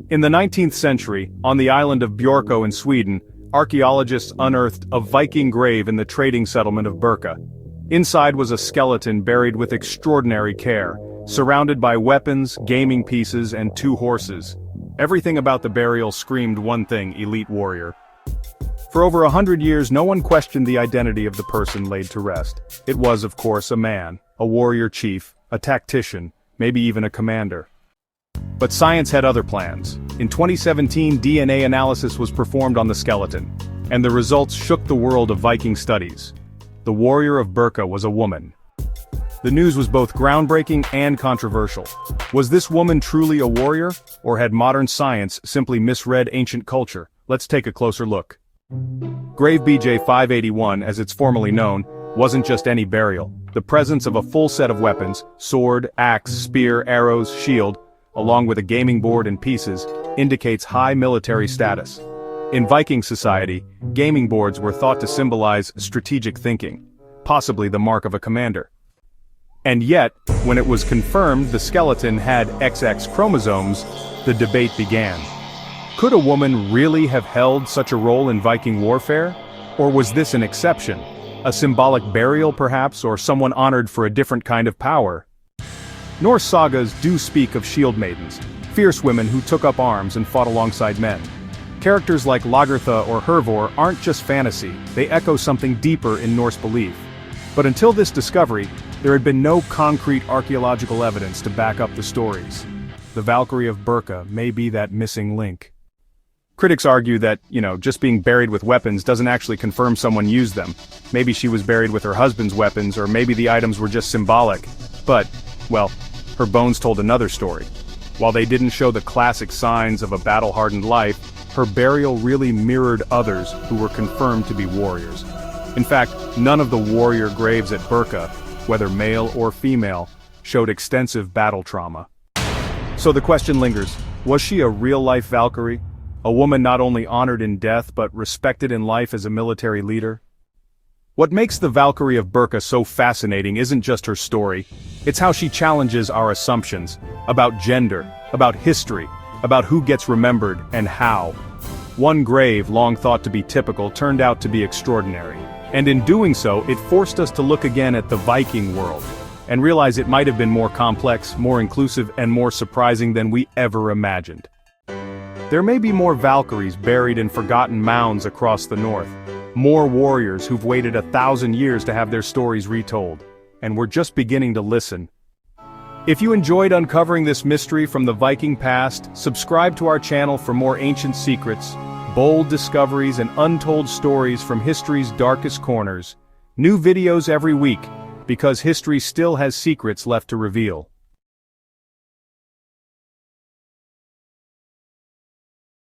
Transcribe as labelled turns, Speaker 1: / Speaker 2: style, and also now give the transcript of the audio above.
Speaker 1: In the 19th century, on the island of Björkö in Sweden, archaeologists unearthed a Viking grave in the trading settlement of Birka. Inside was a skeleton buried with extraordinary care, surrounded by weapons, gaming pieces, and 2 horses. Everything about the burial screamed one thing: elite warrior. For over 100 years, no one questioned the identity of the person laid to rest. It was, of course, a man, a warrior chief, a tactician, maybe even a commander. But science had other plans. In 2017, DNA analysis was performed on the skeleton, and the results shook the world of Viking studies. The warrior of Birka was a woman. The news was both groundbreaking and controversial. Was this woman truly a warrior, or had modern science simply misread ancient culture? Let's take a closer look. Grave BJ 581, as it's formally known, wasn't just any burial. The presence of a full set of weapons, sword, axe, spear, arrows, shield, along with a gaming board and pieces, indicates high military status. In Viking society, gaming boards were thought to symbolize strategic thinking, possibly the mark of a commander. And yet, when it was confirmed the skeleton had XX chromosomes, the debate began. Could a woman really have held such a role in Viking warfare? Or was this an exception? A symbolic burial perhaps, or someone honored for a different kind of power? Norse sagas do speak of shieldmaidens, fierce women who took up arms and fought alongside men. Characters like Lagertha or Hervor aren't just fantasy, they echo something deeper in Norse belief. But until this discovery, there had been no concrete archaeological evidence to back up the stories. The Valkyrie of Birka may be that missing link. Critics argue that, just being buried with weapons doesn't actually confirm someone used them. Maybe she was buried with her husband's weapons, or maybe the items were just symbolic. But, well, her bones told another story. While they didn't show the classic signs of a battle-hardened life, her burial really mirrored others who were confirmed to be warriors. In fact, none of the warrior graves at Birka, whether male or female, showed extensive battle trauma. So the question lingers, was she a real-life Valkyrie? A woman not only honored in death but respected in life as a military leader? What makes the Valkyrie of Birka so fascinating isn't just her story, it's how she challenges our assumptions about gender, about history, about who gets remembered and how. One grave, long thought to be typical, turned out to be extraordinary. And in doing so, it forced us to look again at the Viking world, and realize it might have been more complex, more inclusive, and more surprising than we ever imagined. There may be more Valkyries buried in forgotten mounds across the north, more warriors who've waited 1,000 years to have their stories retold, and we're just beginning to listen. If you enjoyed uncovering this mystery from the Viking past, subscribe to our channel for more ancient secrets, bold discoveries, and untold stories from history's darkest corners. New videos every week, because history still has secrets left to reveal.